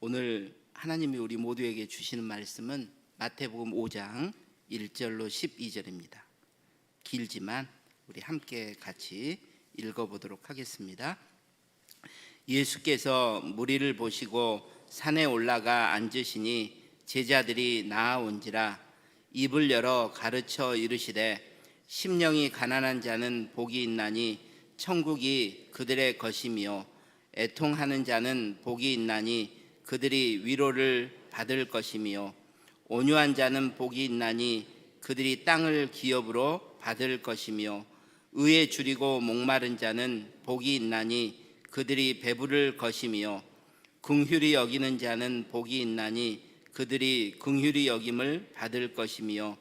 오늘 하나님이 우리 모두에게 주시는 말씀은 마태복음 5장 1절로 12절입니다. 길지만 우리 함께 같이 읽어보도록 하겠습니다. 예수께서 무리를 보시고 산에 올라가 앉으시니 제자들이 나아온지라 입을 열어 가르쳐 이르시되 심령이 가난한 자는 복이 있나니 천국이 그들의 것이며 애통하는 자는 복이 있나니 그들이 위로를 받을 것이며 온유한 자는 복이 있나니 그들이 땅을 기업으로 받을 것이며 의에 줄이고 목마른 자는 복이 있나니 그들이 배부를 것이며 긍휼히 여기는 자는 복이 있나니 그들이 긍휼히 여김을 받을 것이며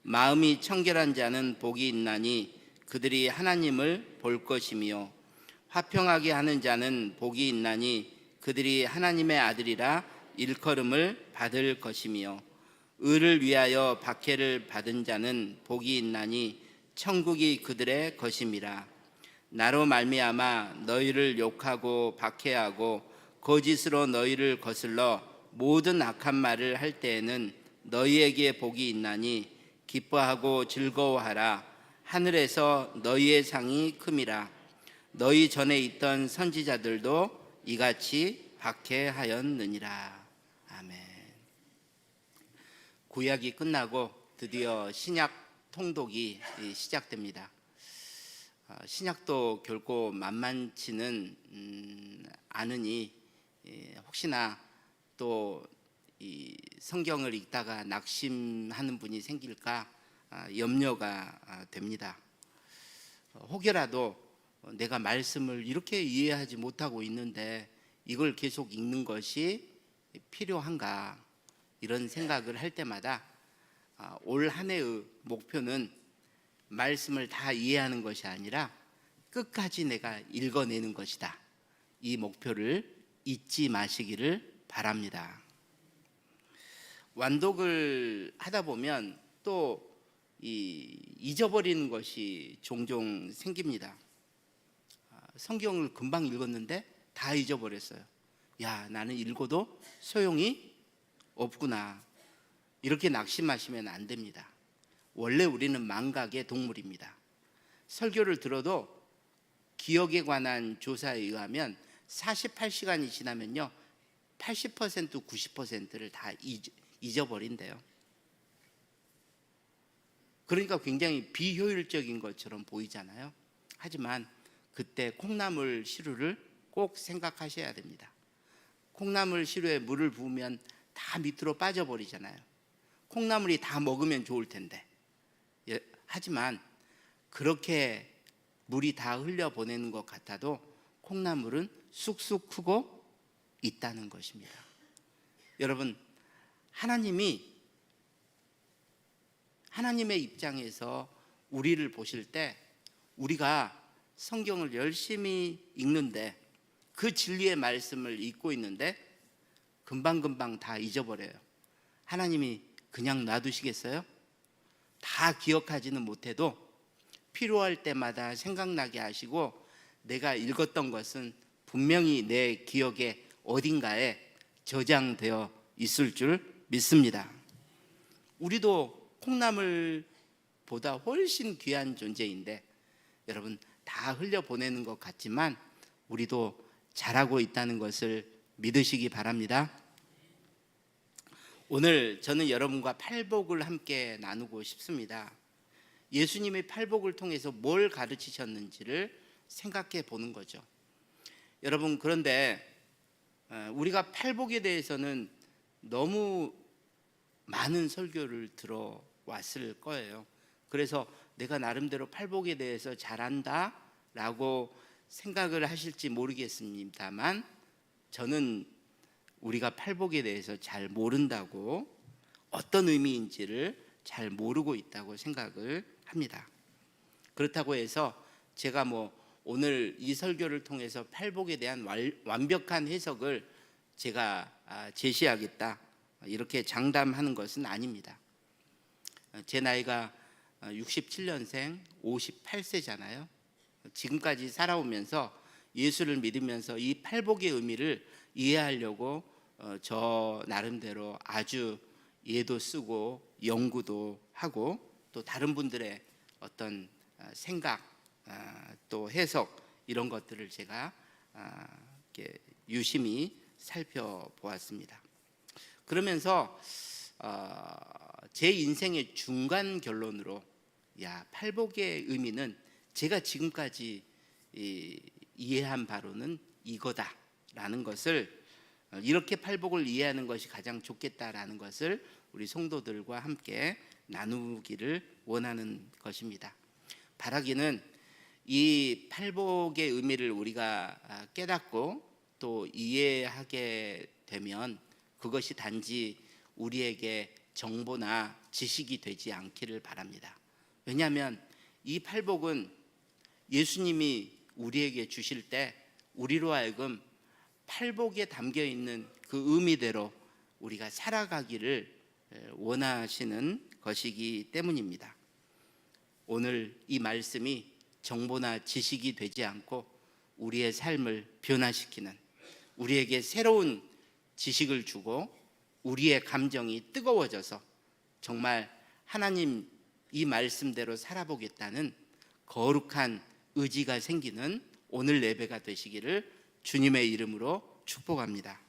마음이 청결한 자는 복이 있나니 그들이 하나님을 볼 것이며 화평하게 하는 자는 복이 있나니 그들이 하나님의 아들이라 일컬음을 받을 것이며 의를 위하여 박해를 받은 자는 복이 있나니 천국이 그들의 것임이라. 나로 말미암아 너희를 욕하고 박해하고 거짓으로 너희를 거슬러 모든 악한 말을 할 때에는 너희에게 복이 있나니 기뻐하고 즐거워하라. 하늘에서 너희의 상이 큼이라. 너희 전에 있던 선지자들도 이같이 박해하였느니라. 아멘. 구약이 끝나고 드디어 신약 통독이 시작됩니다. 신약도 결코 만만치는 않으니 혹시나 또 이 성경을 읽다가 낙심하는 분이 생길까 염려가 됩니다. 혹여라도 내가 말씀을 이렇게 이해하지 못하고 있는데 이걸 계속 읽는 것이 필요한가, 이런 생각을 할 때마다 올 한 해의 목표는 말씀을 다 이해하는 것이 아니라 끝까지 내가 읽어내는 것이다. 이 목표를 잊지 마시기를 바랍니다. 완독을 하다 보면 또 잊어버리는 것이 종종 생깁니다. 성경을 금방 읽었는데 다 잊어버렸어요. 야, 나는 읽어도 소용이 없구나. 이렇게 낙심하시면 안 됩니다. 원래 우리는 망각의 동물입니다. 설교를 들어도 기억에 관한 조사에 의하면 48시간이 지나면요 80% 90%를 다 잊어버린대요. 그러니까 굉장히 비효율적인 것처럼 보이잖아요. 하지만 그때 콩나물 시루를 꼭 생각하셔야 됩니다. 콩나물 시루에 물을 부으면 다 밑으로 빠져버리잖아요. 콩나물이 다 먹으면 좋을 텐데. 하지만 그렇게 물이 다 흘려보내는 것 같아도 콩나물은 쑥쑥 크고 있다는 것입니다. 여러분, 하나님의 입장에서 우리를 보실 때 우리가 성경을 열심히 읽는데 그 진리의 말씀을 읽고 있는데 금방금방 다 잊어버려요. 하나님이 그냥 놔두시겠어요? 다 기억하지는 못해도 필요할 때마다 생각나게 하시고 내가 읽었던 것은 분명히 내 기억에 어딘가에 저장되어 있을 줄 믿습니다. 우리도 콩나물보다 훨씬 귀한 존재인데 여러분, 다 흘려보내는 것 같지만 우리도 잘하고 있다는 것을 믿으시기 바랍니다. 오늘 저는 여러분과 팔복을 함께 나누고 싶습니다. 예수님이 팔복을 통해서 뭘 가르치셨는지를 생각해 보는 거죠. 여러분, 그런데 우리가 팔복에 대해서는 너무 많은 설교를 들어왔을 거예요. 그래서 내가 나름대로 팔복에 대해서 잘한다 라고 생각을 하실지 모르겠습니다만 저는 우리가 팔복에 대해서 잘 모른다고, 어떤 의미인지를 잘 모르고 있다고 생각을 합니다. 그렇다고 해서 제가 오늘 이 설교를 통해서 팔복에 대한 완벽한 해석을 제가 제시하겠다, 이렇게 장담하는 것은 아닙니다. 제 나이가 67년생 58세잖아요. 지금까지 살아오면서 예수를 믿으면서 이 팔복의 의미를 이해하려고 저 나름대로 아주 예도 쓰고 연구도 하고 또 다른 분들의 어떤 생각 또 해석 이런 것들을 제가 이렇게 유심히 살펴보았습니다. 그러면서 제 인생의 중간 결론으로 팔복의 의미는 제가 지금까지 이해한 바로는 이거다라는 것을, 이렇게 팔복을 이해하는 것이 가장 좋겠다라는 것을 우리 성도들과 함께 나누기를 원하는 것입니다. 바라기는 이 팔복의 의미를 우리가 깨닫고 또 이해하게 되면 그것이 단지 우리에게 정보나 지식이 되지 않기를 바랍니다. 왜냐하면 이 팔복은 예수님이 우리에게 주실 때 우리로 하여금 팔복에 담겨 있는 그 의미대로 우리가 살아가기를 원하시는 것이기 때문입니다. 오늘 이 말씀이 정보나 지식이 되지 않고 우리의 삶을 변화시키는, 우리에게 새로운 지식을 주고 우리의 감정이 뜨거워져서 정말 하나님 이 말씀대로 살아보겠다는 거룩한 의지가 생기는 오늘 예배가 되시기를 주님의 이름으로 축복합니다.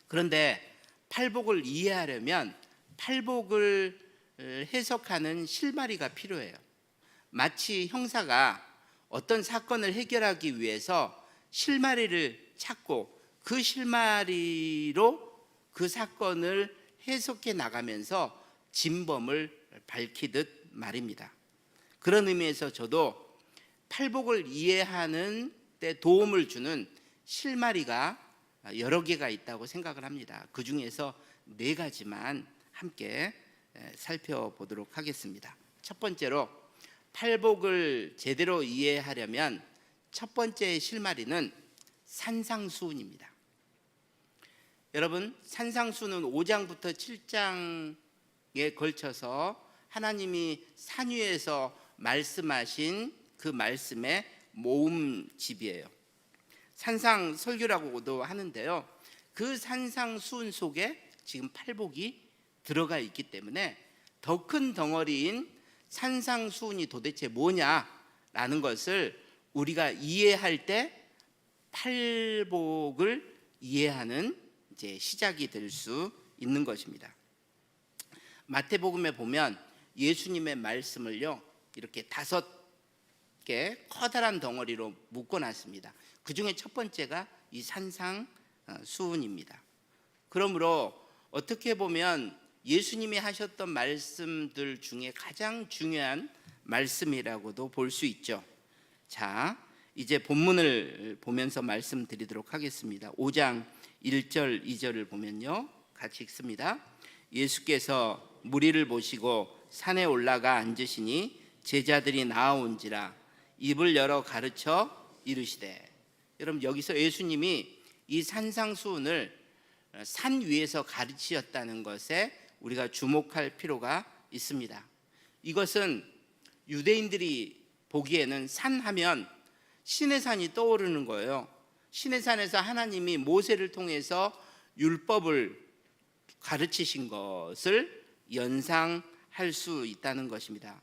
그런데 팔복을 이해하려면 팔복을 해석하는 실마리가 필요해요. 마치 형사가 어떤 사건을 해결하기 위해서 실마리를 찾고 그 실마리로 그 사건을 해석해 나가면서 진범을 밝히듯 말입니다. 그런 의미에서 저도 팔복을 이해하는 데 도움을 주는 실마리가 여러 개가 있다고 생각을 합니다. 그 중에서 4가지만 함께 살펴보도록 하겠습니다. 첫 번째로 팔복을 제대로 이해하려면 첫 번째 실마리는 산상수훈입니다. 여러분, 산상수훈은 5장부터 7장에 걸쳐서 하나님이 산 위에서 말씀하신 그 말씀의 모음집이에요. 산상설교라고도 하는데요, 그 산상수훈 속에 지금 팔복이 들어가 있기 때문에 더 큰 덩어리인 산상수훈이 도대체 뭐냐라는 것을 우리가 이해할 때 팔복을 이해하는 이제 시작이 될 수 있는 것입니다. 마태복음에 보면 예수님의 말씀을요 이렇게 5개 커다란 덩어리로 묶어놨습니다. 그 중에 첫 번째가 이 산상수훈입니다. 그러므로 어떻게 보면 예수님이 하셨던 말씀들 중에 가장 중요한 말씀이라고도 볼 수 있죠. 자, 이제 본문을 보면서 말씀드리도록 하겠습니다. 5장 1절 2절을 보면요, 같이 읽습니다. 예수께서 무리를 보시고 산에 올라가 앉으시니 제자들이 나아온지라 입을 열어 가르쳐 이르시되. 여러분, 여기서 예수님이 이 산상수훈을 산 위에서 가르치셨다는 것에 우리가 주목할 필요가 있습니다. 이것은 유대인들이 보기에는 산하면 시내산이 떠오르는 거예요. 시내산에서 하나님이 모세를 통해서 율법을 가르치신 것을 연상할 수 있다는 것입니다.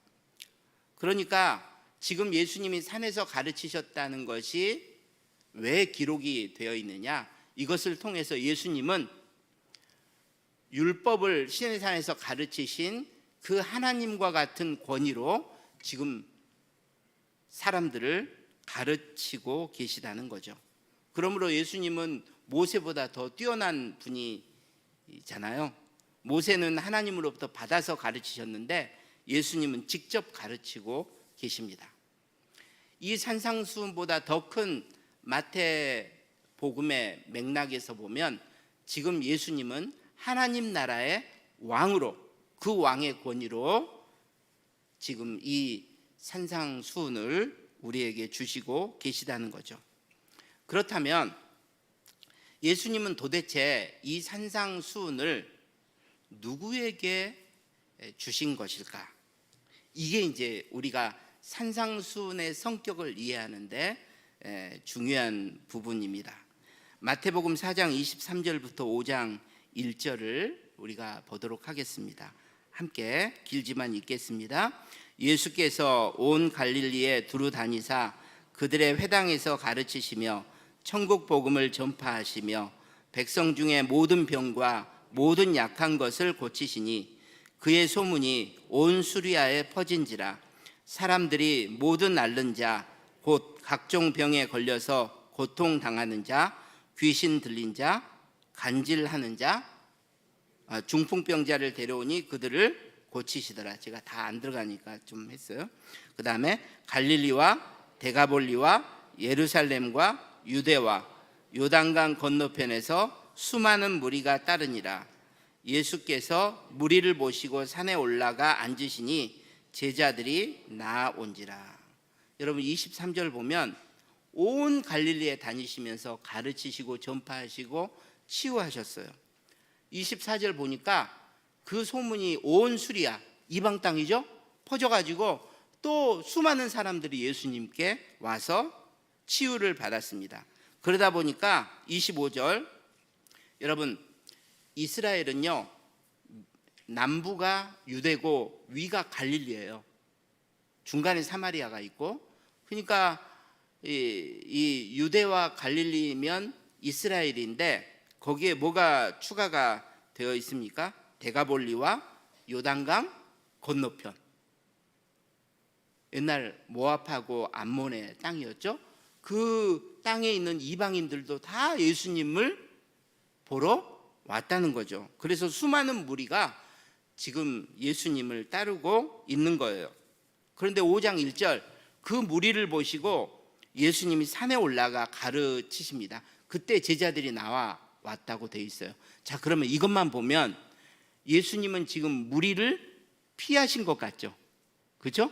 그러니까 지금 예수님이 산에서 가르치셨다는 것이 왜 기록이 되어 있느냐? 이것을 통해서 예수님은 율법을 시내산에서 가르치신 그 하나님과 같은 권위로 지금 사람들을 가르치고 계시다는 거죠. 그러므로 예수님은 모세보다 더 뛰어난 분이잖아요. 모세는 하나님으로부터 받아서 가르치셨는데 예수님은 직접 가르치고 계십니다. 이 산상수훈보다 더 큰 마태복음의 맥락에서 보면 지금 예수님은 하나님 나라의 왕으로, 그 왕의 권위로 지금 이 산상수훈을 우리에게 주시고 계시다는 거죠. 그렇다면 예수님은 도대체 이 산상수훈을 누구에게 주신 것일까? 이게 이제 우리가 산상수훈의 성격을 이해하는데 중요한 부분입니다. 마태복음 4장 23절부터 5장 1절을 우리가 보도록 하겠습니다. 함께 길지만 읽겠습니다. 예수께서 온 갈릴리에 두루 다니사 그들의 회당에서 가르치시며 천국 복음을 전파하시며 백성 중에 모든 병과 모든 약한 것을 고치시니 그의 소문이 온 수리아에 퍼진지라. 사람들이 모든 앓는 자 곧 각종 병에 걸려서 고통당하는 자, 귀신 들린 자, 간질하는 자, 중풍병자를 데려오니 그들을 고치시더라. 제가 다 안 들어가니까 좀 했어요. 그 다음에 갈릴리와 데가볼리와 예루살렘과 유대와 요단강 건너편에서 수많은 무리가 따르니라. 예수께서 무리를 모시고 산에 올라가 앉으시니 제자들이 나아온지라. 여러분 23절 보면 온 갈릴리에 다니시면서 가르치시고 전파하시고 치유하셨어요. 24절 보니까 그 소문이 온 수리아, 이방 땅이죠, 퍼져가지고 또 수많은 사람들이 예수님께 와서 치유를 받았습니다. 그러다 보니까 25절, 여러분 이스라엘은요 남부가 유대고 위가 갈릴리예요. 중간에 사마리아가 있고, 그러니까 이 유대와 갈릴리면 이스라엘인데 거기에 뭐가 추가가 되어 있습니까? 데가볼리와 요단강 건너편, 옛날 모압하고 암몬의 땅이었죠. 그 땅에 있는 이방인들도 다 예수님을 보러 왔다는 거죠. 그래서 수많은 무리가 지금 예수님을 따르고 있는 거예요. 그런데 5장 1절, 그 무리를 보시고 예수님이 산에 올라가 가르치십니다. 그때 제자들이 나와 왔다고 되어 있어요. 자, 그러면 이것만 보면 예수님은 지금 무리를 피하신 것 같죠? 그렇죠?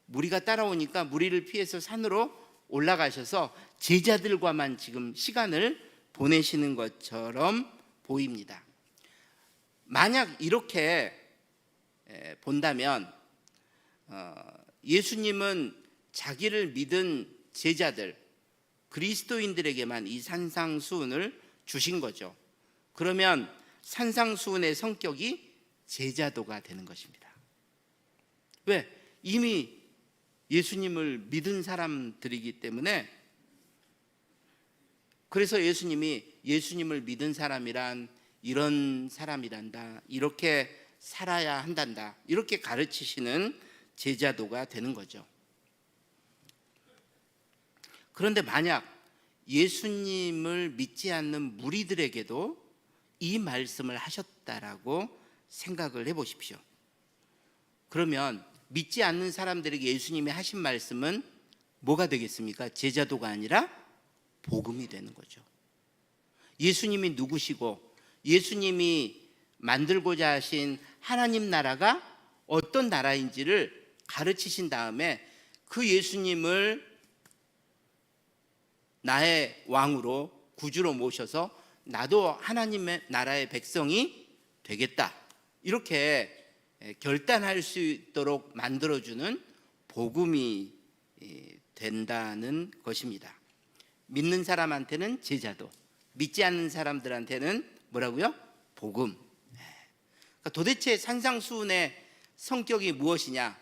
무리가 따라오니까 무리를 피해서 산으로 올라가셔서 제자들과만 지금 시간을 보내시는 것처럼 보입니다. 만약 이렇게 본다면 예수님은 자기를 믿은 제자들, 그리스도인들에게만 이 산상수훈을 주신 거죠. 그러면 산상수훈의 성격이 제자도가 되는 것입니다. 왜? 이미 예수님을 믿은 사람들이기 때문에. 그래서 예수님이 예수님을 믿은 사람이란 이런 사람이란다, 이렇게 살아야 한단다, 이렇게 가르치시는 제자도가 되는 거죠. 그런데 만약 예수님을 믿지 않는 무리들에게도 이 말씀을 하셨다라고 생각을 해보십시오. 그러면 믿지 않는 사람들에게 예수님이 하신 말씀은 뭐가 되겠습니까? 제자도가 아니라 복음이 되는 거죠. 예수님이 누구시고 예수님이 만들고자 하신 하나님 나라가 어떤 나라인지를 가르치신 다음에 그 예수님을 나의 왕으로 구주로 모셔서 나도 하나님의 나라의 백성이 되겠다, 이렇게 결단할 수 있도록 만들어주는 복음이 된다는 것입니다. 믿는 사람한테는 제자도, 믿지 않는 사람들한테는 뭐라고요? 복음. 그러니까 도대체 산상수훈의 성격이 무엇이냐?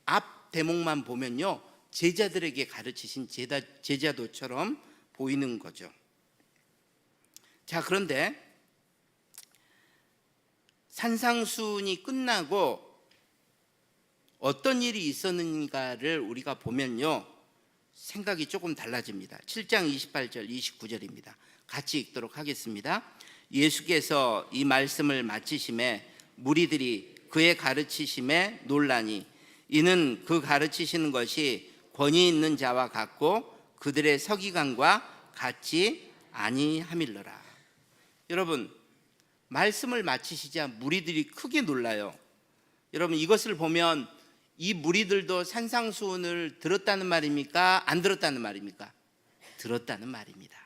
앞 대목만 보면요, 제자들에게 가르치신 제자도처럼 보이는 거죠. 자, 그런데 산상수훈이 끝나고 어떤 일이 있었는가를 우리가 보면요, 생각이 조금 달라집니다. 7장 28절 29절입니다. 같이 읽도록 하겠습니다. 예수께서 이 말씀을 마치심에 무리들이 그의 가르치심에 놀라니 이는 그 가르치시는 것이 권위 있는 자와 같고 그들의 서기관과 같지 아니함일러라. 여러분, 말씀을 마치시자 무리들이 크게 놀라요. 여러분, 이것을 보면 이 무리들도 산상수훈을 들었다는 말입니까? 안 들었다는 말입니까? 들었다는 말입니다.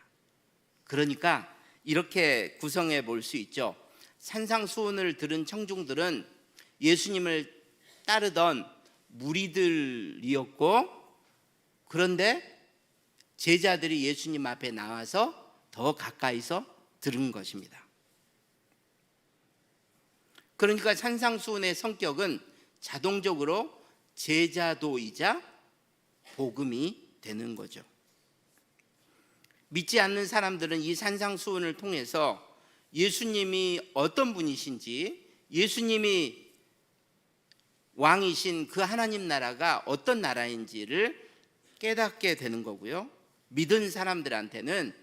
그러니까 이렇게 구성해 볼 수 있죠. 산상수훈을 들은 청중들은 예수님을 따르던 무리들이었고, 그런데 제자들이 예수님 앞에 나와서 더 가까이서 들은 것입니다. 그러니까 산상수훈의 성격은 자동적으로 제자도이자 복음이 되는 거죠. 믿지 않는 사람들은 이 산상수훈을 통해서 예수님이 어떤 분이신지, 예수님이 왕이신 그 하나님 나라가 어떤 나라인지를 깨닫게 되는 거고요. 믿은 사람들한테는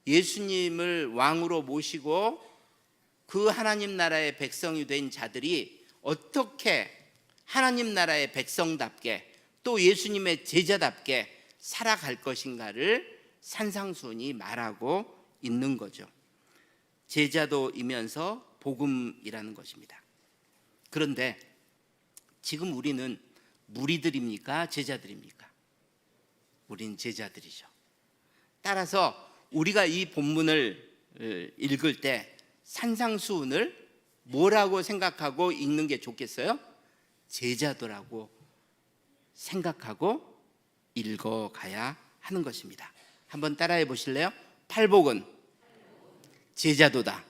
예수님을 왕으로 모시고 그 하나님 나라의 백성이 된 자들이 어떻게 하나님 나라의 백성답게 또 예수님의 제자답게 살아갈 것인가를 산상수훈이 말하고 있는 거죠. 제자도이면서 복음이라는 것입니다. 그런데 지금 우리는 무리들입니까? 제자들입니까? 우린 제자들이죠. 따라서 우리가 이 본문을 읽을 때 산상수훈을 뭐라고 생각하고 읽는 게 좋겠어요? 제자도라고 생각하고 읽어가야 하는 것입니다. 한번 따라해 보실래요? 팔복은 제자도다.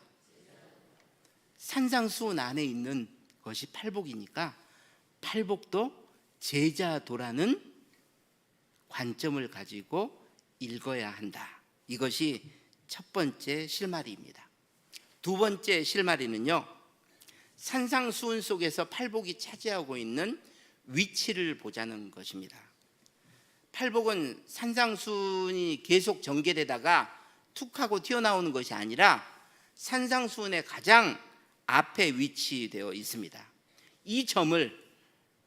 산상수훈 안에 있는 것이 팔복이니까 팔복도 제자도라는 관점을 가지고 읽어야 한다. 이것이 첫 번째 실마리입니다. 두 번째 실마리는요, 산상수훈 속에서 팔복이 차지하고 있는 위치를 보자는 것입니다. 팔복은 산상수훈이 계속 전개되다가 툭 하고 튀어나오는 것이 아니라 산상수훈의 가장 앞에 위치되어 있습니다. 이 점을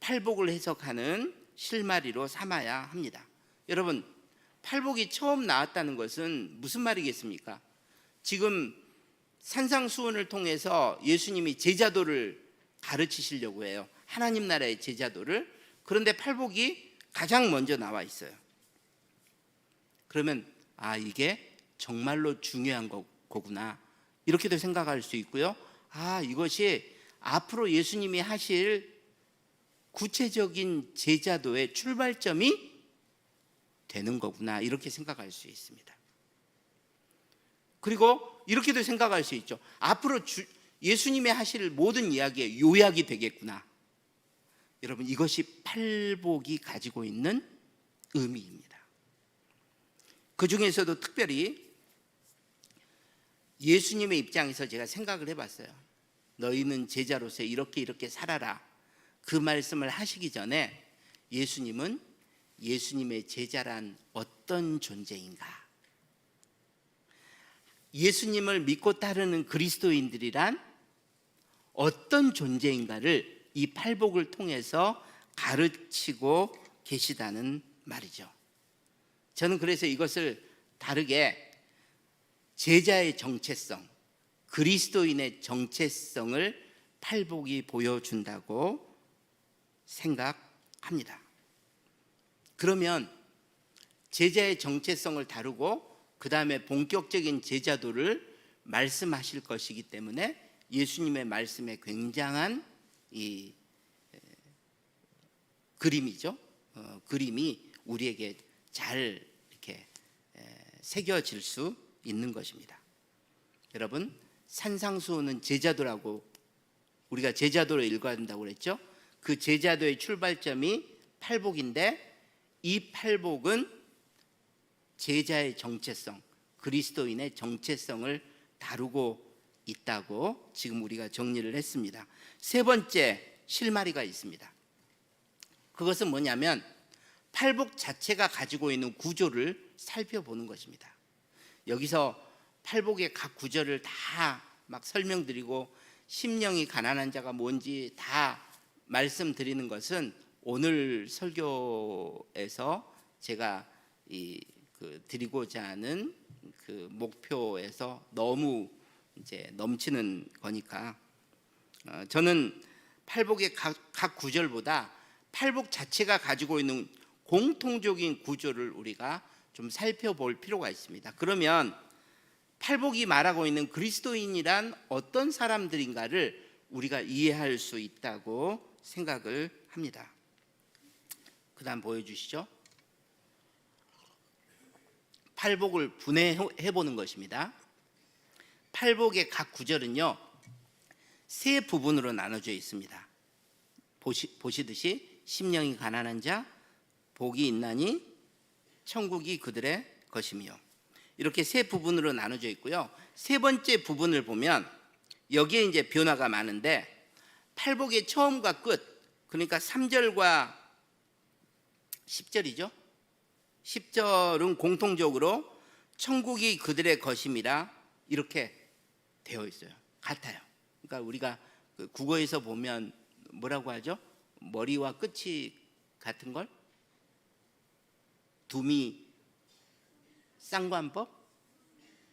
팔복을 해석하는 실마리로 삼아야 합니다. 여러분, 팔복이 처음 나왔다는 것은 무슨 말이겠습니까? 지금 산상수훈을 통해서 예수님이 제자도를 가르치시려고 해요. 하나님 나라의 제자도를. 그런데 팔복이 가장 먼저 나와 있어요. 그러면 이게 정말로 중요한 거구나, 이렇게도 생각할 수 있고요. 이것이 앞으로 예수님이 하실 구체적인 제자도의 출발점이 되는 거구나, 이렇게 생각할 수 있습니다. 그리고 이렇게도 생각할 수 있죠. 앞으로 예수님이 하실 모든 이야기의 요약이 되겠구나. 여러분, 이것이 팔복이 가지고 있는 의미입니다. 그 중에서도 특별히 예수님의 입장에서 제가 생각을 해봤어요. 너희는 제자로서 이렇게 살아라, 그 말씀을 하시기 전에 예수님은 예수님의 제자란 어떤 존재인가, 예수님을 믿고 따르는 그리스도인들이란 어떤 존재인가를 이 팔복을 통해서 가르치고 계시다는 말이죠. 저는 그래서 이것을 다르게 제자의 정체성, 그리스도인의 정체성을 팔복이 보여준다고 생각합니다. 그러면 제자의 정체성을 다루고 그 다음에 본격적인 제자도를 말씀하실 것이기 때문에 예수님의 말씀에 굉장한 이 그림이죠. 그림이 우리에게 잘 이렇게 새겨질 수 있는 것입니다. 여러분, 산상수훈은 제자도라고, 우리가 제자도를 읽어야 된다고 그랬죠. 그 제자도의 출발점이 팔복인데, 이 팔복은 제자의 정체성, 그리스도인의 정체성을 다루고 있다고 지금 우리가 정리를 했습니다. 세 번째 실마리가 있습니다. 그것은 뭐냐면 팔복 자체가 가지고 있는 구조를 살펴보는 것입니다. 여기서 팔복의 각 구절을 다 막 설명드리고 심령이 가난한 자가 뭔지 다 말씀드리는 것은 오늘 설교에서 제가 드리고자 하는 그 목표에서 너무 이제 넘치는 거니까, 저는 팔복의 각 구절보다 팔복 자체가 가지고 있는 공통적인 구조를 우리가 좀 살펴볼 필요가 있습니다. 그러면 팔복이 말하고 있는 그리스도인이란 어떤 사람들인가를 우리가 이해할 수 있다고 생각을 합니다. 그 다음 보여주시죠. 팔복을 분해해 보는 것입니다. 팔복의 각 구절은요 세 부분으로 나눠져 있습니다. 보시듯이 심령이 가난한 자, 복이 있나니 천국이 그들의 것이며, 이렇게 세 부분으로 나눠져 있고요. 세 번째 부분을 보면 여기에 이제 변화가 많은데, 팔복의 처음과 끝, 그러니까 3절과 10절이죠. 10절은 공통적으로 천국이 그들의 것임이라 이렇게 되어 있어요. 같아요. 그러니까 우리가 국어에서 보면 뭐라고 하죠? 머리와 끝이 같은 걸? 두미 쌍관법?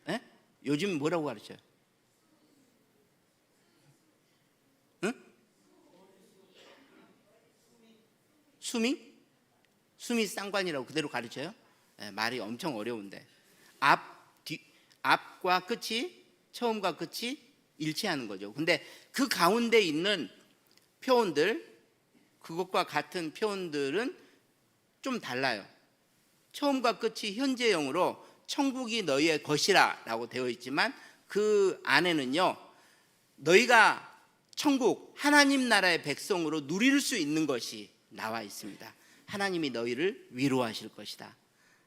예? 요즘 뭐라고 가르쳐요? 응? 수미 쌍관이라고 그대로 가르쳐요? 예, 말이 엄청 어려운데 앞과 끝이, 처음과 끝이 일치하는 거죠. 근데 그 가운데 있는 표현들, 그것과 같은 표현들은 좀 달라요. 처음과 끝이 현재형으로 천국이 너희의 것이라 라고 되어 있지만, 그 안에는요 너희가 천국, 하나님 나라의 백성으로 누릴 수 있는 것이 나와 있습니다. 하나님이 너희를 위로하실 것이다.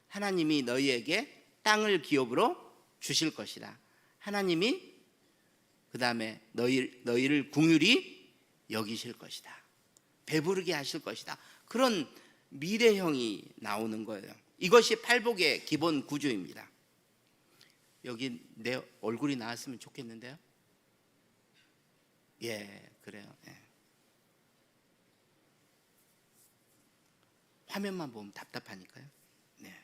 하나님이 너희에게 땅을 기업으로 주실 것이다. 하나님이 그 다음에 너희를 긍휼히 여기실 것이다. 배부르게 하실 것이다. 그런 미래형이 나오는 거예요. 이것이 팔복의 기본 구조입니다. 여기 내 얼굴이 나왔으면 좋겠는데요. 예, 그래요. 예. 화면만 보면 답답하니까요. 네.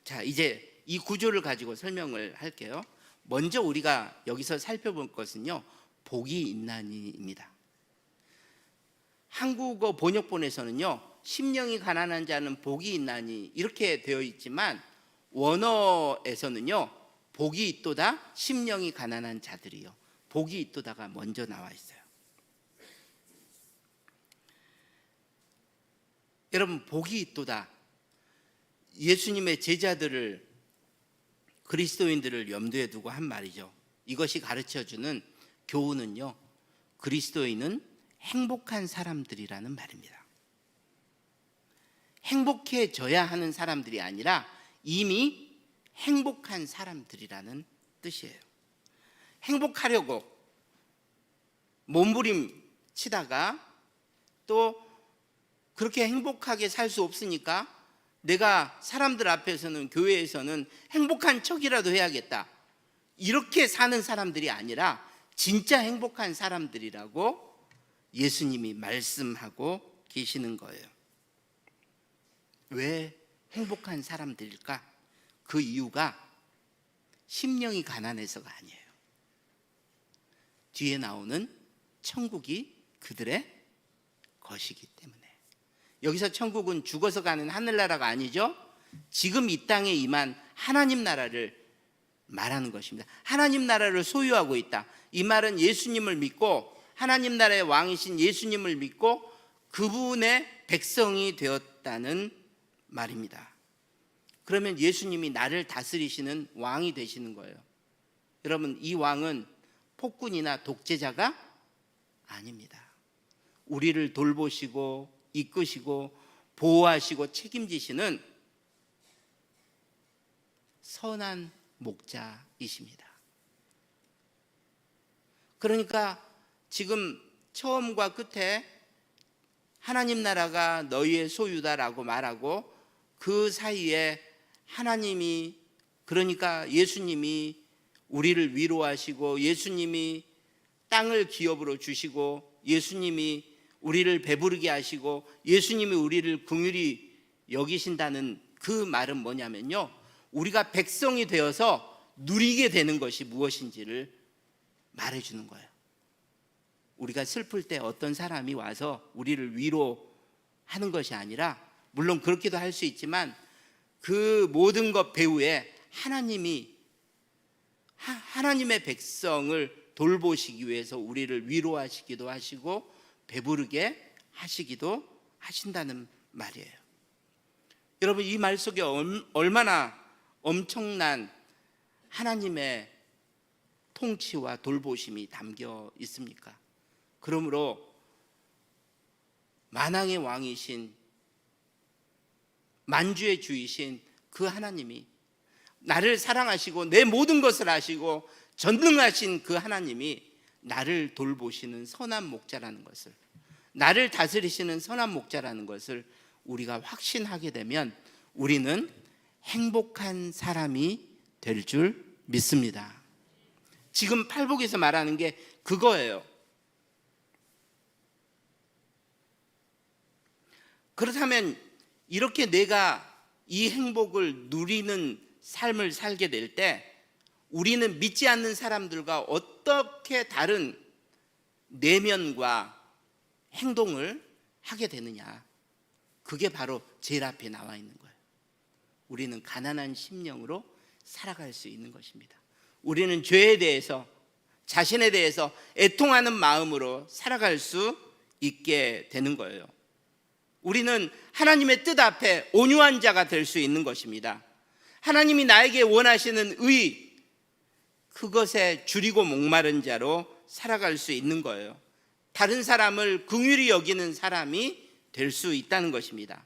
자, 이제 이 구조를 가지고 설명을 할게요. 먼저 우리가 여기서 살펴볼 것은요, 복이 있나니입니다. 한국어 번역본에서는요, 심령이 가난한 자는 복이 있나니 이렇게 되어 있지만, 원어에서는요, 복이 있도다 심령이 가난한 자들이요, 복이 있도다가 먼저 나와 있어요. 여러분, 복이 있도다, 예수님의 제자들을, 그리스도인들을 염두에 두고 한 말이죠. 이것이 가르쳐주는 교훈은요, 그리스도인은 행복한 사람들이라는 말입니다. 행복해져야 하는 사람들이 아니라 이미 행복한 사람들이라는 뜻이에요. 행복하려고 몸부림 치다가 또 그렇게 행복하게 살 수 없으니까 내가 사람들 앞에서는, 교회에서는 행복한 척이라도 해야겠다, 이렇게 사는 사람들이 아니라 진짜 행복한 사람들이라고 예수님이 말씀하고 계시는 거예요. 왜 행복한 사람들일까? 그 이유가 심령이 가난해서가 아니에요. 뒤에 나오는 천국이 그들의 것이기 때문에. 여기서 천국은 죽어서 가는 하늘나라가 아니죠. 지금 이 땅에 임한 하나님 나라를 말하는 것입니다. 하나님 나라를 소유하고 있다. 이 말은 예수님을 믿고, 하나님 나라의 왕이신 예수님을 믿고 그분의 백성이 되었다는 말입니다. 그러면 예수님이 나를 다스리시는 왕이 되시는 거예요. 여러분, 이 왕은 폭군이나 독재자가 아닙니다. 우리를 돌보시고 이끄시고 보호하시고 책임지시는 선한 목자이십니다. 그러니까 지금 처음과 끝에 하나님 나라가 너희의 소유다라고 말하고, 그 사이에 하나님이, 그러니까 예수님이 우리를 위로하시고, 예수님이 땅을 기업으로 주시고, 예수님이 우리를 배부르게 하시고, 예수님이 우리를 긍휼히 여기신다는 그 말은 뭐냐면요, 우리가 백성이 되어서 누리게 되는 것이 무엇인지를 말해주는 거예요. 우리가 슬플 때 어떤 사람이 와서 우리를 위로하는 것이 아니라, 물론 그렇게도 할 수 있지만 그 모든 것 배후에 하나님의 백성을 돌보시기 위해서 우리를 위로하시기도 하시고 배부르게 하시기도 하신다는 말이에요. 여러분, 이 말 속에 얼마나 엄청난 하나님의 통치와 돌보심이 담겨 있습니까? 그러므로 만왕의 왕이신, 만주의 주이신 그 하나님이, 나를 사랑하시고 내 모든 것을 아시고 전능하신 그 하나님이 나를 돌보시는 선한 목자라는 것을, 나를 다스리시는 선한 목자라는 것을 우리가 확신하게 되면 우리는 행복한 사람이 될 줄 믿습니다. 지금 팔복에서 말하는 게 그거예요. 그렇다면 이렇게 내가 이 행복을 누리는 삶을 살게 될 때 우리는 믿지 않는 사람들과 어떻게 다른 내면과 행동을 하게 되느냐? 그게 바로 제일 앞에 나와 있는 거예요. 우리는 가난한 심령으로 살아갈 수 있는 것입니다. 우리는 죄에 대해서, 자신에 대해서 애통하는 마음으로 살아갈 수 있게 되는 거예요. 우리는 하나님의 뜻 앞에 온유한 자가 될 수 있는 것입니다. 하나님이 나에게 원하시는 의, 그것에 줄이고 목마른 자로 살아갈 수 있는 거예요. 다른 사람을 긍휼히 여기는 사람이 될 수 있다는 것입니다.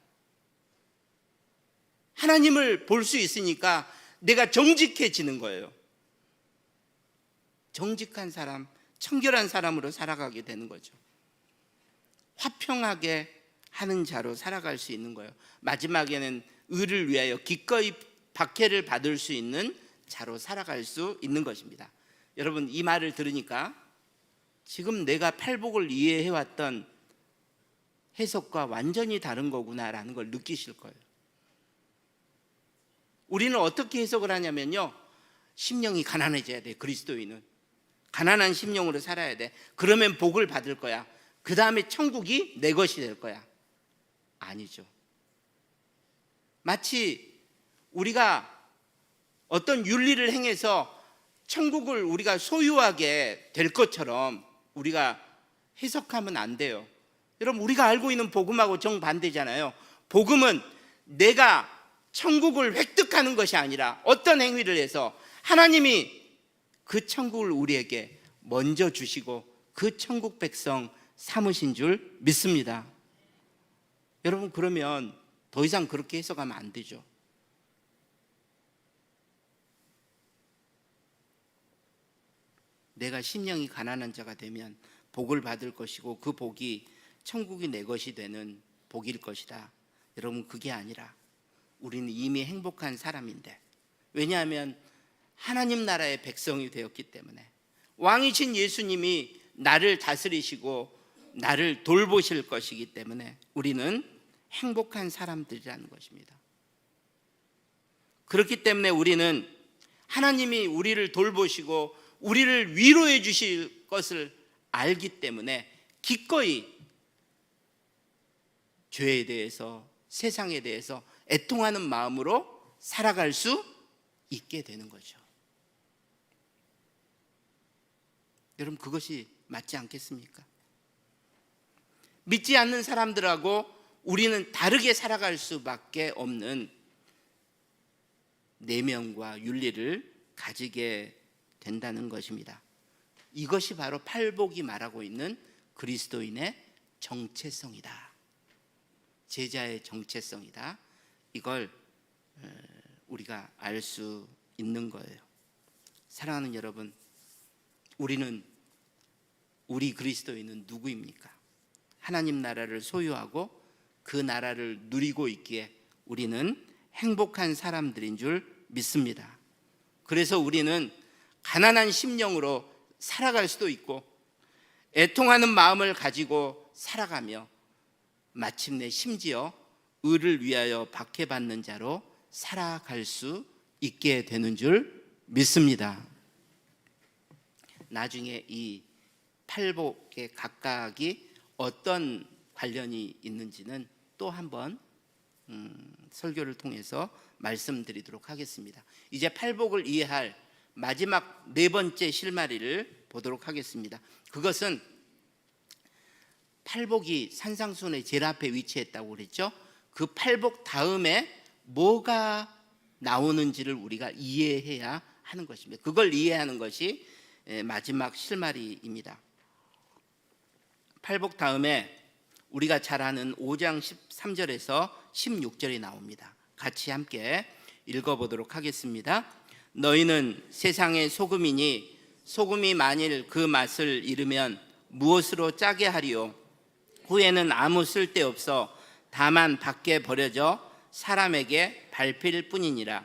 하나님을 볼 수 있으니까 내가 정직해지는 거예요. 정직한 사람, 청결한 사람으로 살아가게 되는 거죠. 화평하게 하는 자로 살아갈 수 있는 거예요. 마지막에는 의를 위하여 기꺼이 박해를 받을 수 있는 자로 살아갈 수 있는 것입니다. 여러분, 이 말을 들으니까 지금 내가 팔복을 이해해왔던 해석과 완전히 다른 거구나라는 걸 느끼실 거예요. 우리는 어떻게 해석을 하냐면요, 심령이 가난해져야 돼. 그리스도인은 가난한 심령으로 살아야 돼. 그러면 복을 받을 거야. 그 다음에 천국이 내 것이 될 거야. 아니죠. 마치 우리가 어떤 윤리를 행해서 천국을 우리가 소유하게 될 것처럼 우리가 해석하면 안 돼요. 여러분, 우리가 알고 있는 복음하고 정반대잖아요. 복음은 내가 천국을 획득하는 것이 아니라 어떤 행위를 해서 하나님이 그 천국을 우리에게 먼저 주시고 그 천국 백성 삼으신 줄 믿습니다. 여러분, 그러면 더 이상 그렇게 해석하면 안 되죠. 내가 심령이 가난한 자가 되면 복을 받을 것이고 그 복이 천국이 내 것이 되는 복일 것이다. 여러분, 그게 아니라 우리는 이미 행복한 사람인데, 왜냐하면 하나님 나라의 백성이 되었기 때문에 왕이신 예수님이 나를 다스리시고 나를 돌보실 것이기 때문에 우리는 행복한 사람들이라는 것입니다. 그렇기 때문에 우리는 하나님이 우리를 돌보시고 우리를 위로해 주실 것을 알기 때문에 기꺼이 죄에 대해서, 세상에 대해서 애통하는 마음으로 살아갈 수 있게 되는 거죠. 여러분, 그것이 맞지 않겠습니까? 믿지 않는 사람들하고 우리는 다르게 살아갈 수밖에 없는 내면과 윤리를 가지게 된다는 것입니다. 이것이 바로 팔복이 말하고 있는 그리스도인의 정체성이다. 제자의 정체성이다. 이걸 우리가 알 수 있는 거예요. 사랑하는 여러분, 우리 그리스도인은 누구입니까? 하나님 나라를 소유하고 그 나라를 누리고 있기에 우리는 행복한 사람들인 줄 믿습니다. 그래서 우리는 가난한 심령으로 살아갈 수도 있고 애통하는 마음을 가지고 살아가며 마침내 심지어 의를 위하여 박해받는 자로 살아갈 수 있게 되는 줄 믿습니다. 나중에 이 팔복의 각각이 어떤 관련이 있는지는 또 한번 설교를 통해서 말씀드리도록 하겠습니다. 이제 팔복을 이해할 마지막 네 번째 실마리를 보도록 하겠습니다. 그것은 팔복이 산상수훈의 제일 앞에 위치했다고 그랬죠. 그 팔복 다음에 뭐가 나오는지를 우리가 이해해야 하는 것입니다. 그걸 이해하는 것이 마지막 실마리입니다. 팔복 다음에 우리가 잘 아는 5장 13절에서 16절이 나옵니다. 같이 함께 읽어보도록 하겠습니다. 너희는 세상의 소금이니 소금이 만일 그 맛을 잃으면 무엇으로 짜게 하리요? 후에는 아무 쓸데없어 다만 밖에 버려져 사람에게 밟힐 뿐이니라.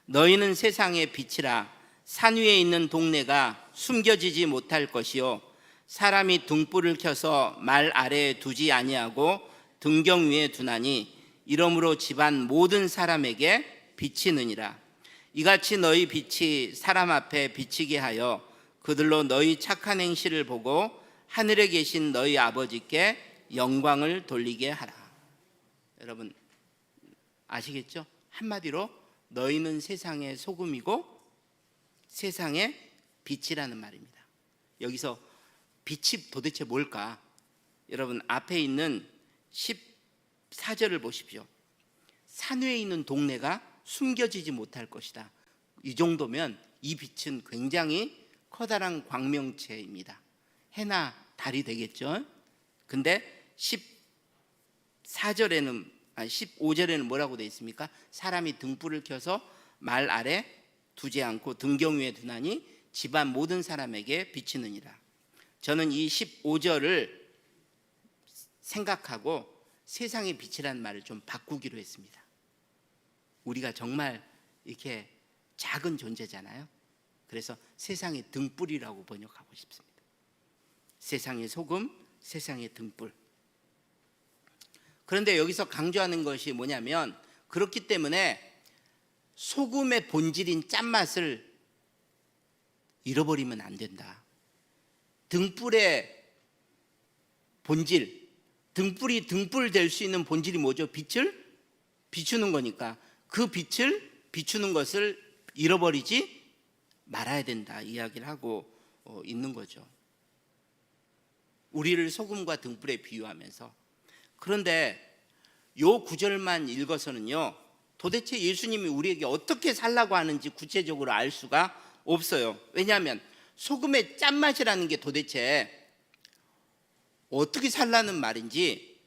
너희는 세상의 빛이라. 산 위에 있는 동네가 숨겨지지 못할 것이요 사람이 등불을 켜서 말 아래에 두지 아니하고 등경 위에 두나니 이러므로 집안 모든 사람에게 비치느니라. 이같이 너희 빛이 사람 앞에 비치게 하여 그들로 너희 착한 행실을 보고 하늘에 계신 너희 아버지께 영광을 돌리게 하라. 여러분 아시겠죠? 한마디로 너희는 세상의 소금이고 세상의 빛이라는 말입니다. 여기서 빛이 도대체 뭘까? 여러분 앞에 있는 14절을 보십시오. 산 위에 있는 동네가 숨겨지지 못할 것이다. 이 정도면 이 빛은 굉장히 커다란 광명체입니다. 해나 달이 되겠죠. 근데 15절에는 뭐라고 되어 있습니까? 사람이 등불을 켜서 말 아래 두지 않고 등경 위에 두나니 집안 모든 사람에게 비치느니라. 저는 이 15절을 생각하고 세상의 빛이라는 말을 좀 바꾸기로 했습니다. 우리가 정말 이렇게 작은 존재잖아요. 그래서 세상의 등불이라고 번역하고 싶습니다. 세상의 소금, 세상의 등불. 그런데 여기서 강조하는 것이 뭐냐면 그렇기 때문에 소금의 본질인 짠맛을 잃어버리면 안 된다. 등불의 본질, 등불이 등불 될 수 있는 본질이 뭐죠? 빛을 비추는 거니까 그 빛을 비추는 것을 잃어버리지 말아야 된다 이야기를 하고 있는 거죠. 우리를 소금과 등불에 비유하면서. 그런데 요 구절만 읽어서는요 도대체 예수님이 우리에게 어떻게 살라고 하는지 구체적으로 알 수가 없어요. 왜냐하면 소금의 짠맛이라는 게 도대체 어떻게 살라는 말인지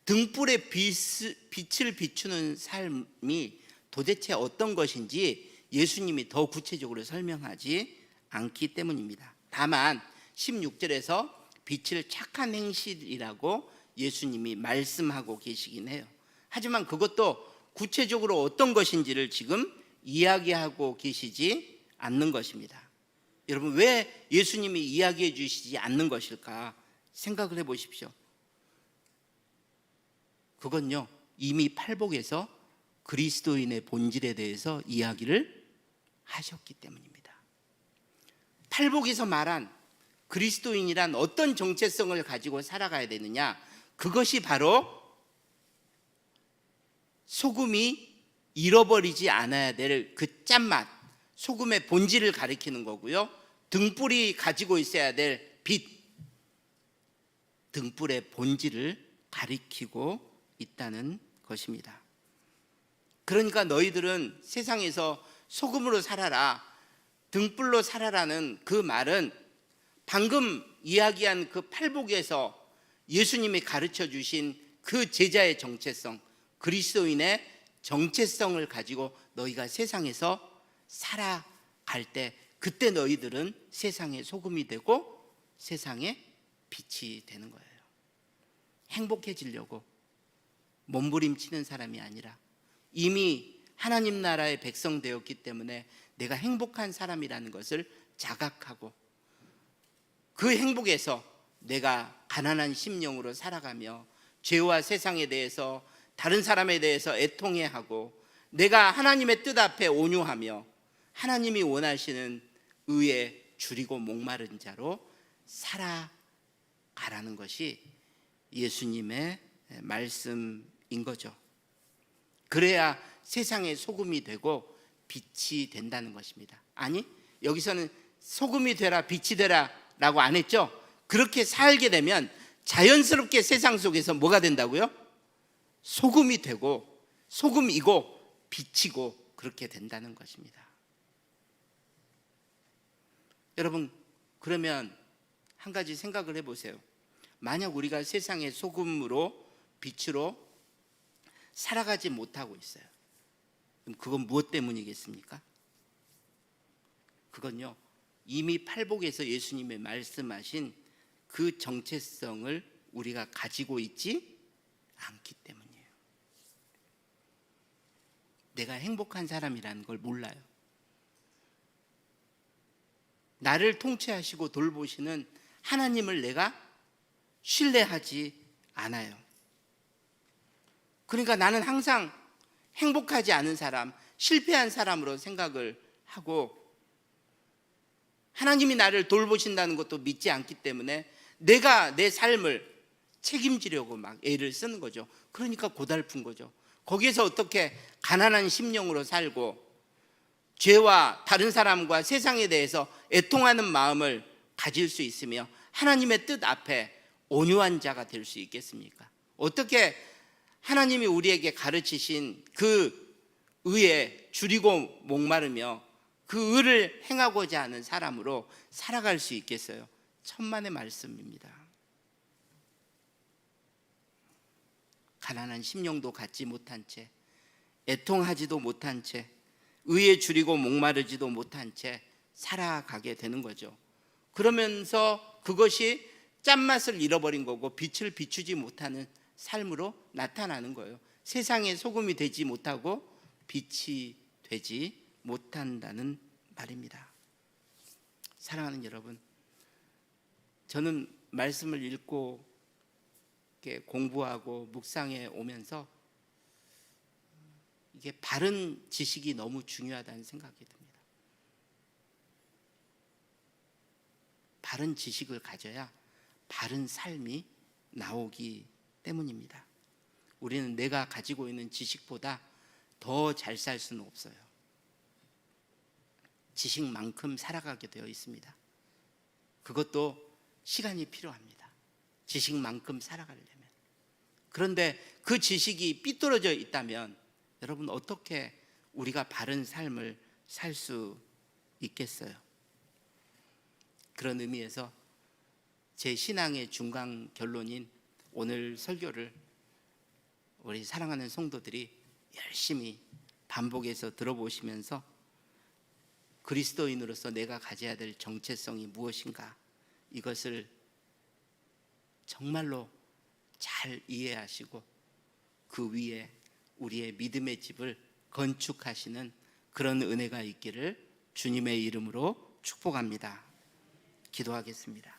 등불의 빛을 비추는 삶이 도대체 어떤 것인지 예수님이 더 구체적으로 설명하지 않기 때문입니다. 다만 16절에서 빛을 착한 행실이라고 예수님이 말씀하고 계시긴 해요. 하지만 그것도 구체적으로 어떤 것인지를 지금 이야기하고 계시지 않는 것입니다. 여러분 왜 예수님이 이야기해 주시지 않는 것일까 생각을 해 보십시오. 그건요 이미 팔복에서 그리스도인의 본질에 대해서 이야기를 하셨기 때문입니다. 팔복에서 말한 그리스도인이란 어떤 정체성을 가지고 살아가야 되느냐, 그것이 바로 소금이 잃어버리지 않아야 될 그 짠맛, 소금의 본질을 가리키는 거고요. 등불이 가지고 있어야 될 빛, 등불의 본질을 가리키고 있다는 것입니다. 그러니까 너희들은 세상에서 소금으로 살아라, 등불로 살아라는 그 말은 방금 이야기한 그 팔복에서 예수님이 가르쳐 주신 그 제자의 정체성, 그리스도인의 정체성을 가지고 너희가 세상에서 살아갈 때 그때 너희들은 세상의 소금이 되고 세상의 빛이 되는 거예요. 행복해지려고 몸부림치는 사람이 아니라 이미 하나님 나라의 백성 되었기 때문에 내가 행복한 사람이라는 것을 자각하고 그 행복에서 내가 가난한 심령으로 살아가며 죄와 세상에 대해서 다른 사람에 대해서 애통해하고 내가 하나님의 뜻 앞에 온유하며 하나님이 원하시는 의에 줄이고 목마른 자로 살아가라는 것이 예수님의 말씀인 거죠. 그래야 세상의 소금이 되고 빛이 된다는 것입니다. 아니, 여기서는 소금이 되라 빛이 되라 라고 안 했죠. 그렇게 살게 되면 자연스럽게 세상 속에서 뭐가 된다고요? 소금이 되고 소금이고 빛이고 그렇게 된다는 것입니다. 여러분, 그러면 한 가지 생각을 해보세요. 만약 우리가 세상의 소금으로 빛으로 살아가지 못하고 있어요. 그럼 그건 무엇 때문이겠습니까? 그건요, 이미 팔복에서 예수님의 말씀하신 그 정체성을 우리가 가지고 있지 않기 때문이에요. 내가 행복한 사람이라는 걸 몰라요. 나를 통치하시고 돌보시는 하나님을 내가 신뢰하지 않아요. 그러니까 나는 항상 행복하지 않은 사람, 실패한 사람으로 생각을 하고, 하나님이 나를 돌보신다는 것도 믿지 않기 때문에 내가 내 삶을 책임지려고 막 애를 쓰는 거죠. 그러니까 고달픈 거죠. 거기에서 어떻게 가난한 심령으로 살고 죄와 다른 사람과 세상에 대해서 애통하는 마음을 가질 수 있으며 하나님의 뜻 앞에 온유한 자가 될 수 있겠습니까? 어떻게 하나님이 우리에게 가르치신 그 의에 줄이고 목마르며 그 의를 행하고자 하는 사람으로 살아갈 수 있겠어요? 천만의 말씀입니다. 가난한 심령도 갖지 못한 채, 애통하지도 못한 채, 의에 줄이고 목마르지도 못한 채 살아가게 되는 거죠. 그러면서 그것이 짠맛을 잃어버린 거고 빛을 비추지 못하는 삶으로 나타나는 거예요. 세상에 소금이 되지 못하고 빛이 되지 못한다는 말입니다. 사랑하는 여러분, 저는 말씀을 읽고 공부하고 묵상해 오면서 이게 바른 지식이 너무 중요하다는 생각이 듭니다. 바른 지식을 가져야 바른 삶이 나오기 때문입니다. 우리는 내가 가지고 있는 지식보다 더 잘 살 수는 없어요. 지식만큼 살아가게 되어 있습니다. 그것도 시간이 필요합니다. 지식만큼 살아가려면. 그런데 그 지식이 삐뚤어져 있다면 여러분, 어떻게 우리가 바른 삶을 살 수 있겠어요? 그런 의미에서 제 신앙의 중간 결론인 오늘 설교를 우리 사랑하는 성도들이 열심히 반복해서 들어보시면서 그리스도인으로서 내가 가져야 될 정체성이 무엇인가, 이것을 정말로 잘 이해하시고 그 위에 우리의 믿음의 집을 건축하시는 그런 은혜가 있기를 주님의 이름으로 축복합니다. 기도하겠습니다.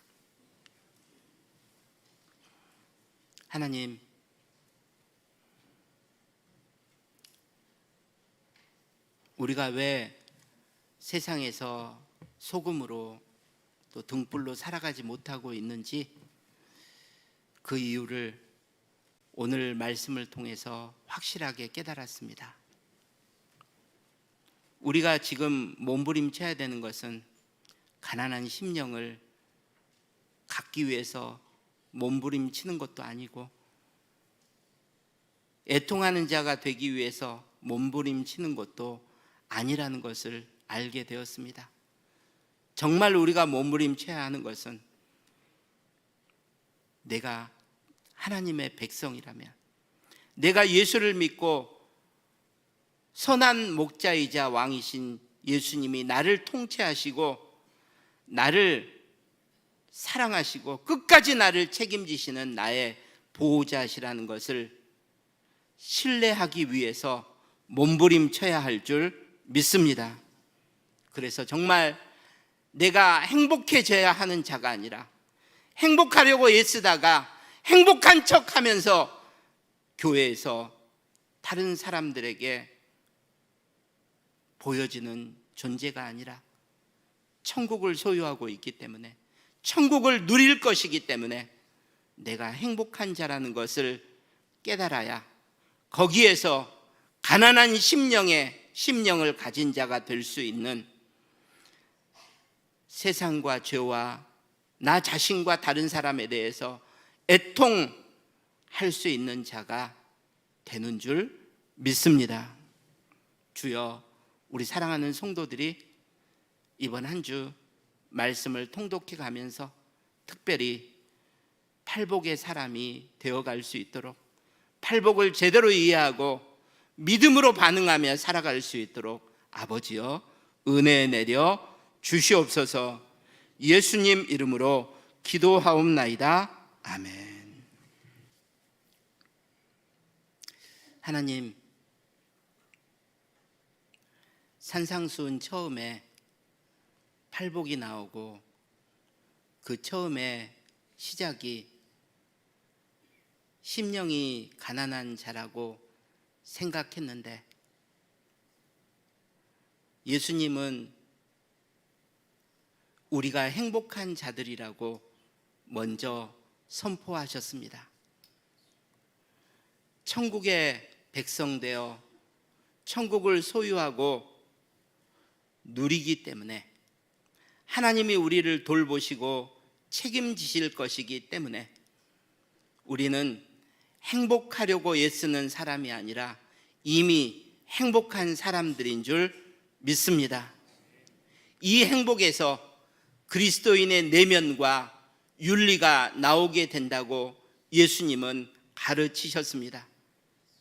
하나님, 우리가 왜 세상에서 소금으로 또 등불로 살아가지 못하고 있는지 그 이유를 오늘 말씀을 통해서 확실하게 깨달았습니다. 우리가 지금 몸부림쳐야 되는 것은 가난한 심령을 갖기 위해서 몸부림치는 것도 아니고, 애통하는 자가 되기 위해서 몸부림치는 것도 아니라는 것을 알게 되었습니다. 정말 우리가 몸부림쳐야 하는 것은 내가 하나님의 백성이라면, 내가 예수를 믿고 선한 목자이자 왕이신 예수님이 나를 통치하시고 나를 사랑하시고 끝까지 나를 책임지시는 나의 보호자시라는 것을 신뢰하기 위해서 몸부림쳐야 할 줄 믿습니다. 그래서 정말 내가 행복해져야 하는 자가 아니라 행복하려고 애쓰다가 행복한 척하면서 교회에서 다른 사람들에게 보여지는 존재가 아니라 천국을 소유하고 있기 때문에, 천국을 누릴 것이기 때문에 내가 행복한 자라는 것을 깨달아야 거기에서 가난한 심령을 가진 자가 될 수 있는, 세상과 죄와 나 자신과 다른 사람에 대해서 애통할 수 있는 자가 되는 줄 믿습니다. 주여, 우리 사랑하는 성도들이 이번 한 주 말씀을 통독해 가면서 특별히 팔복의 사람이 되어갈 수 있도록, 팔복을 제대로 이해하고 믿음으로 반응하며 살아갈 수 있도록 아버지여 은혜 내려 주시옵소서. 예수님 이름으로 기도하옵나이다. 아멘. 하나님, 산상수훈 처음에 팔복이 나오고 그 처음에 시작이 심령이 가난한 자라고 생각했는데 예수님은 우리가 행복한 자들이라고 먼저 선포하셨습니다. 천국의 백성 되어 천국을 소유하고 누리기 때문에, 하나님이 우리를 돌보시고 책임지실 것이기 때문에 우리는 행복하려고 애쓰는 사람이 아니라 이미 행복한 사람들인 줄 믿습니다. 이 행복에서 그리스도인의 내면과 윤리가 나오게 된다고 예수님은 가르치셨습니다.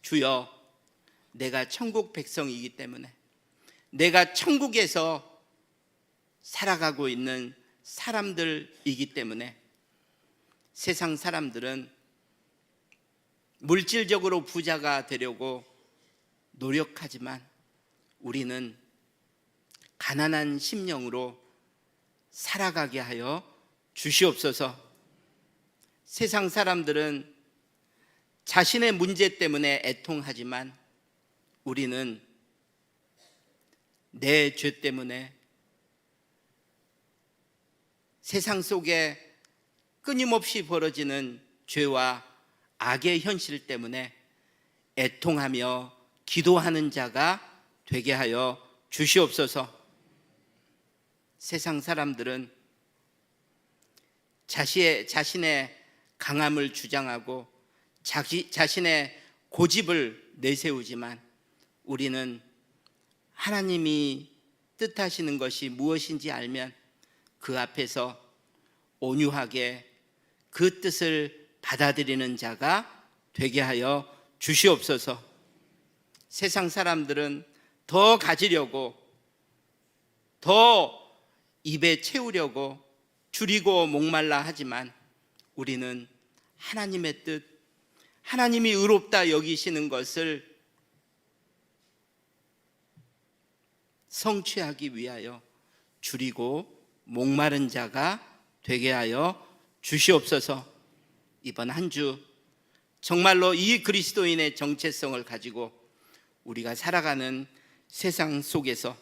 주여, 내가 천국 백성이기 때문에, 내가 천국에서 살아가고 있는 사람들이기 때문에 세상 사람들은 물질적으로 부자가 되려고 노력하지만 우리는 가난한 심령으로 살아가게 하여 주시옵소서. 세상 사람들은 자신의 문제 때문에 애통하지만 우리는 내 죄 때문에, 세상 속에 끊임없이 벌어지는 죄와 악의 현실 때문에 애통하며 기도하는 자가 되게 하여 주시옵소서. 세상 사람들은 자신의 강함을 주장하고 자신의 고집을 내세우지만 우리는 하나님이 뜻하시는 것이 무엇인지 알면 그 앞에서 온유하게 그 뜻을 받아들이는 자가 되게 하여 주시옵소서. 세상 사람들은 더 가지려고, 더 입에 채우려고 줄이고 목말라 하지만 우리는 하나님의 뜻, 하나님이 의롭다 여기시는 것을 성취하기 위하여 줄이고 목마른 자가 되게 하여 주시옵소서. 이번 한 주 정말로 이 그리스도인의 정체성을 가지고 우리가 살아가는 세상 속에서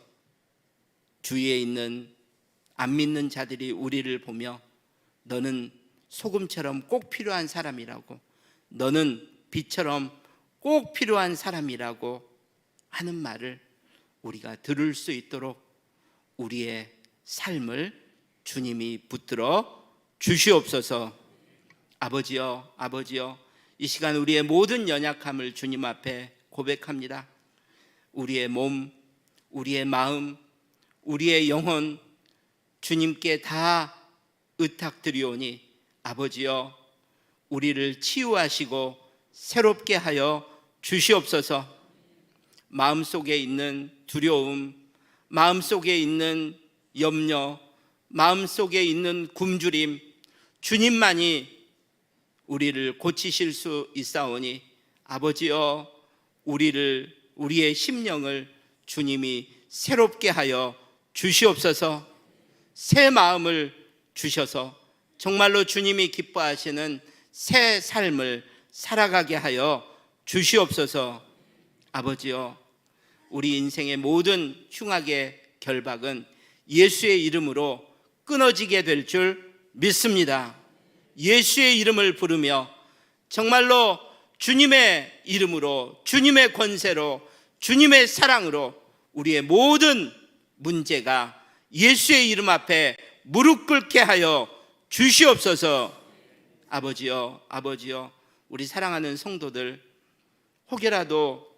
주위에 있는 안 믿는 자들이 우리를 보며 너는 소금처럼 꼭 필요한 사람이라고, 너는 빛처럼 꼭 필요한 사람이라고 하는 말을 우리가 들을 수 있도록 우리의 삶을 주님이 붙들어 주시옵소서. 아버지여, 아버지여, 이 시간 우리의 모든 연약함을 주님 앞에 고백합니다. 우리의 몸, 우리의 마음, 우리의 영혼 주님께 다 의탁드리오니 아버지여, 우리를 치유하시고 새롭게 하여 주시옵소서. 마음속에 있는 두려움, 마음속에 있는 염려, 마음속에 있는 굶주림, 주님만이 우리를 고치실 수 있사오니 아버지여, 우리의 심령을 주님이 새롭게 하여 주시옵소서. 새 마음을 주셔서 정말로 주님이 기뻐하시는 새 삶을 살아가게 하여 주시옵소서. 아버지여, 우리 인생의 모든 흉악의 결박은 예수의 이름으로 끊어지게 될 줄 믿습니다. 예수의 이름을 부르며 정말로 주님의 이름으로, 주님의 권세로, 주님의 사랑으로 우리의 모든 문제가 예수의 이름 앞에 무릎 꿇게 하여 주시옵소서. 아버지여, 아버지여, 우리 사랑하는 성도들 혹여라도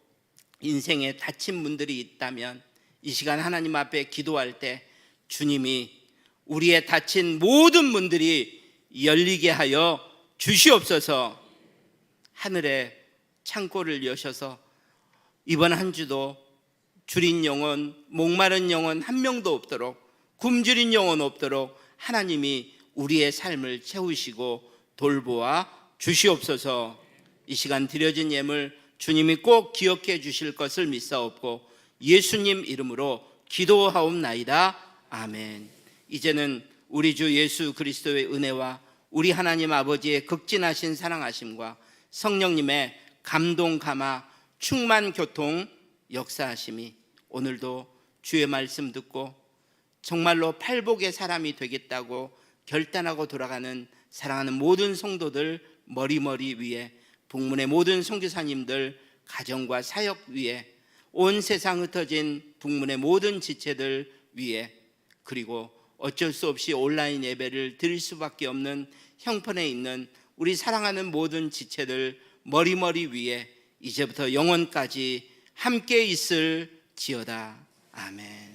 인생에 다친 분들이 있다면 이 시간 하나님 앞에 기도할 때 주님이 우리의 닫힌 모든 문들이 열리게 하여 주시옵소서. 하늘에 창고를 여셔서 이번 한 주도 줄인 영혼, 목마른 영혼 한 명도 없도록, 굶주린 영혼 없도록 하나님이 우리의 삶을 채우시고 돌보아 주시옵소서. 이 시간 드려진 예물 주님이 꼭 기억해 주실 것을 믿사옵고 예수님 이름으로 기도하옵나이다. 아멘. 이제는 우리 주 예수 그리스도의 은혜와 우리 하나님 아버지의 극진하신 사랑하심과 성령님의 감동 감화 충만 교통 역사하심이 오늘도 주의 말씀 듣고 정말로 팔복의 사람이 되겠다고 결단하고 돌아가는 사랑하는 모든 성도들 머리머리 위에, 북문의 모든 선교사님들 가정과 사역 위에, 온 세상 흩어진 북문의 모든 지체들 위에, 그리고 어쩔 수 없이 온라인 예배를 드릴 수밖에 없는 형편에 있는 우리 사랑하는 모든 지체들 머리머리 위에 이제부터 영원까지 함께 있을 지어다. 아멘.